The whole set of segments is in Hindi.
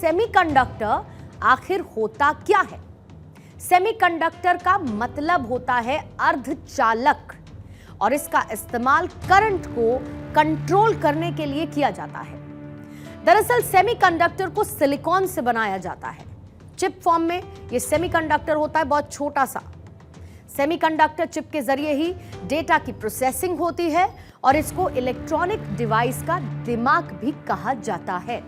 सेमीकंडक्टर आखिर होता क्या है? सेमीकंडक्टर का मतलब होता है अर्धचालक और इसका इस्तेमाल करंट को कंट्रोल करने के लिए किया जाता है। दरअसल सेमीकंडक्टर को सिलिकॉन से बनाया जाता है। चिप फॉर्म में यह सेमीकंडक्टर होता है बहुत छोटा सा। सेमीकंडक्टर चिप के जरिए ही डेटा की प्रोसेसिंग होती है और इसको इलेक्ट्रॉनिक डिवाइस का दिमाग भी कहा जाता है।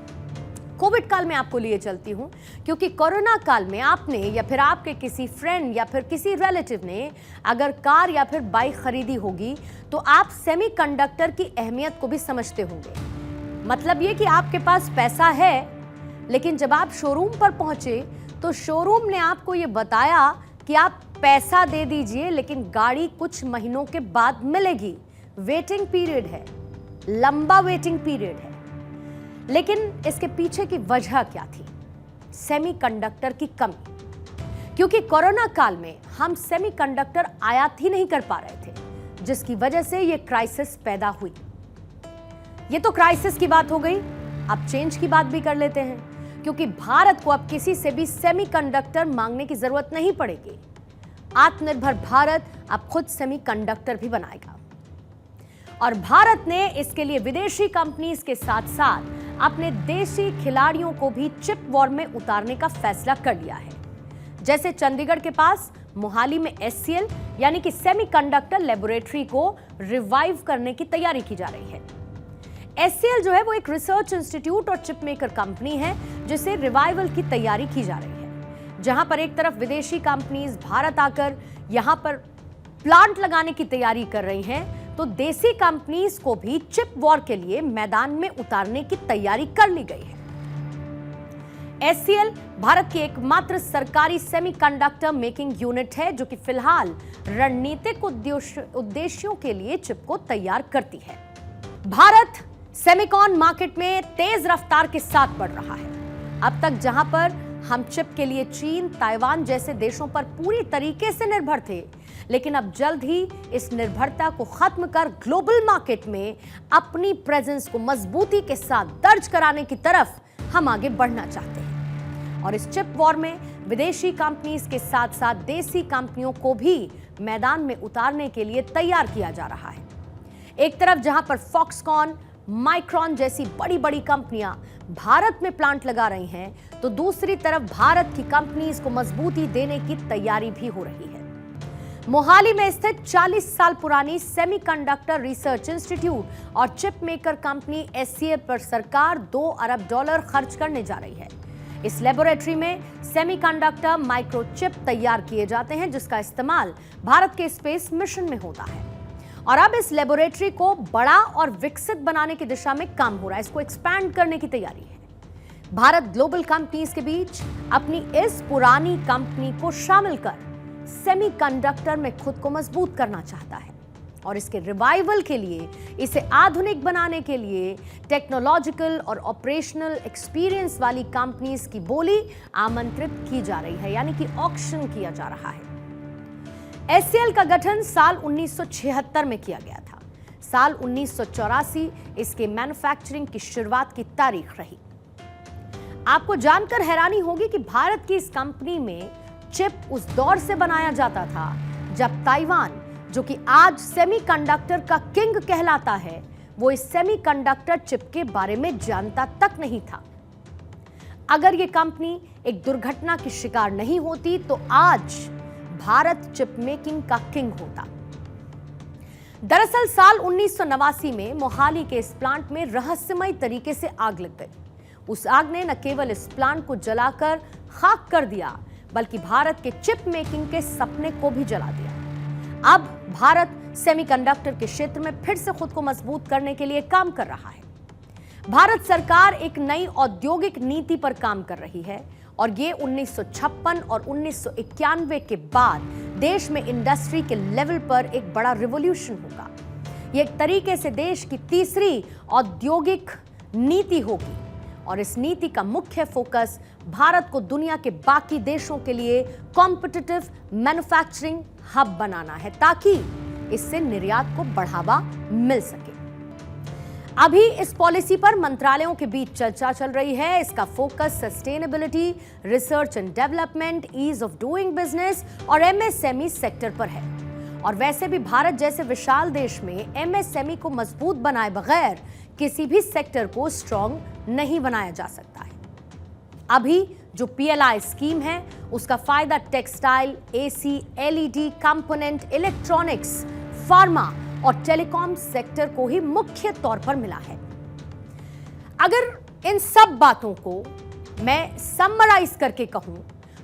कोविड काल में आपको लिए चलती हूं क्योंकि कोरोना काल में आपने या फिर आपके किसी फ्रेंड या फिर किसी रिलेटिव ने अगर कार या फिर बाइक खरीदी होगी तो आप सेमीकंडक्टर की अहमियत को भी समझते होंगे। मतलब ये कि आपके पास पैसा है, लेकिन जब आप शोरूम पर पहुंचे तो शोरूम ने आपको ये बताया कि आप पैसा दे दीजिए लेकिन गाड़ी कुछ महीनों के बाद मिलेगी। वेटिंग पीरियड है, लंबा वेटिंग पीरियड है। लेकिन इसके पीछे की वजह क्या थी? सेमीकंडक्टर की कमी। क्योंकि कोरोना काल में हम सेमीकंडक्टर आयात ही नहीं कर पा रहे थे, जिसकी वजह से यह क्राइसिस पैदा हुई। यह तो क्राइसिस की बात हो गई, अब चेंज की बात भी कर लेते हैं क्योंकि भारत को अब किसी से भी सेमीकंडक्टर मांगने की जरूरत नहीं पड़ेगी। आत्मनिर्भर भारत अब खुद सेमीकंडक्टर भी बनाएगा और भारत ने इसके लिए विदेशी कंपनीज के साथ साथ अपने देशी खिलाड़ियों को भी चिप वॉर में उतारने का फैसला कर लिया है। जैसे चंडीगढ़ के पास मोहाली में SCL यानी कि सेमीकंडक्टर लेबोरेटरी को रिवाइव करने की तैयारी की जा रही है। SCL जो है वो एक रिसर्च इंस्टीट्यूट और चिप मेकर कंपनी है जिसे रिवाइवल की तैयारी की जा रही है, जहां पर एक तरफ विदेशी कंपनीज भारत आकर यहां पर प्लांट लगाने की तैयारी कर रही हैं, तो देसी कंपनीज को भी चिप वॉर के लिए मैदान में उतारने की तैयारी कर ली गई है। SCL भारत की एकमात्र सरकारी सेमीकंडक्टर मेकिंग यूनिट है जो कि फिलहाल रणनीतिक उद्देश्यों के लिए चिप को तैयार करती है। भारत सेमीकॉन मार्केट में तेज रफ्तार के साथ बढ़ रहा है। अब तक जहां पर हम चिप के लिए चीन, ताइवान जैसे देशों पर पूरी तरीके से निर्भर थे, लेकिन अब जल्द ही इस निर्भरता को खत्म कर ग्लोबल मार्केट में अपनी प्रेजेंस को मजबूती के साथ दर्ज कराने की तरफ हम आगे बढ़ना चाहते हैं। और इस चिप वॉर में विदेशी कंपनीज के साथ साथ देसी कंपनियों को भी मैदान में उतारने के लिए तैयार किया जा रहा है। एक तरफ जहां पर फॉक्सकॉन, माइक्रॉन जैसी बड़ी बड़ी कंपनियां भारत में प्लांट लगा रही हैं, तो दूसरी तरफ भारत की कंपनीज को मजबूती देने की तैयारी भी हो रही है। मोहाली में स्थित 40 साल पुरानी सेमीकंडक्टर रिसर्च इंस्टीट्यूट और चिप मेकर कंपनी SCL पर सरकार $2 अरब खर्च करने जा रही है। इस लेबोरेटरी में सेमीकंडक्टर माइक्रोचिप तैयार किए जाते हैं जिसका इस्तेमाल भारत के स्पेस मिशन में होता है। और अब इस लेबोरेटरी को बड़ा और विकसित बनाने की दिशा में काम हो रहा है, इसको एक्सपैंड करने की तैयारी है। भारत ग्लोबल कंपनीज के बीच अपनी इस पुरानी कंपनी को शामिल कर सेमीकंडक्टर में खुद को मजबूत करना चाहता है और इसके रिवाइवल के लिए, इसे आधुनिक बनाने के लिए टेक्नोलॉजिकल और ऑपरेशनल एक्सपीरियंस वाली कंपनीज की बोली आमंत्रित की जा रही है, यानी कि ऑक्शन किया जा रहा है। SCL का गठन साल 1976 में किया गया था। साल 1984 इसके मैन्युफैक्चरिंग की शुरुआत की तारीख रही। आपको जानकर हैरानी होगी कि भारत की इस कंपनी में चिप उस दौर से बनाया जाता था जब ताइवान, जो कि आज सेमीकंडक्टर का किंग कहलाता है, वो इस सेमीकंडक्टर चिप के बारे में जानता तक नहीं था। अगर ये कंपनी एक दुर्घटना की शिकार नहीं होती तो आज भारत चिप मेकिंग का किंग होता। दरअसल साल 1989 में मोहाली के इस प्लांट में रहस्यमय तरीके से आग लग गई। उस आग ने न केवल इस प्लांट को जलाकर खाक कर दिया, बल्कि भारत के चिप मेकिंग के सपने को भी जला दिया। अब भारत सेमीकंडक्टर के क्षेत्र में फिर से खुद को मजबूत करने के लिए काम कर रहा है। भारत सरकार एक नई औद्योगिक नीति पर काम कर रही है और ये 1956 और 1991 के बाद देश में इंडस्ट्री के लेवल पर एक बड़ा रिवॉल्यूशन होगा। ये एक तरीके से देश की तीसरी औद्योगिक नीति होगी और इस नीति का मुख्य फोकस भारत को दुनिया के बाकी देशों के लिए कॉम्पिटिटिव मैन्युफैक्चरिंग हब बनाना है ताकि इससे निर्यात को बढ़ावा मिल सके। अभी इस पॉलिसी पर मंत्रालयों के बीच चर्चा चल रही है। इसका focus sustainability, research and development, ease of doing business और एमएसएमई सेक्टर पर है। और वैसे भी भारत जैसे विशाल देश में एमएसएमई को मजबूत बनाए बगैर किसी भी सेक्टर को स्ट्रॉन्ग नहीं बनाया जा सकता है। अभी जो पीएलआई स्कीम है उसका फायदा textile, AC, LED, component, electronics, pharma और टेलीकॉम सेक्टर को ही मुख्य तौर पर मिला है। अगर इन सब बातों को मैं समराइज करके कहूं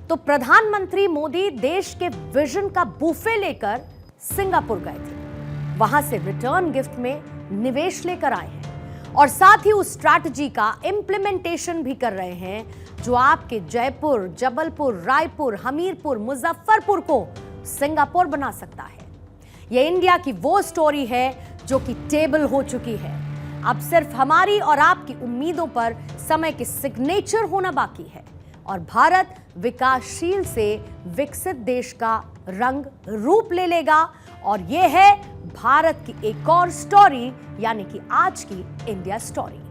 तो प्रधानमंत्री मोदी देश के विजन का बुफे लेकर सिंगापुर गए थे। वहां से रिटर्न गिफ्ट में निवेश लेकर आए हैं और साथ ही उस स्ट्रैटेजी का इंप्लीमेंटेशन भी कर रहे हैं जो आपके जयपुर, जबलपुर, रायपुर, हमीरपुर, मुजफ्फरपुर को सिंगापुर बना सकता है। यह इंडिया की वो स्टोरी है जो कि टेबल हो चुकी है। अब सिर्फ हमारी और आपकी उम्मीदों पर समय के सिग्नेचर होना बाकी है और भारत विकासशील से विकसित देश का रंग रूप ले लेगा। और यह है भारत की एक और स्टोरी, यानी कि आज की इंडिया स्टोरी।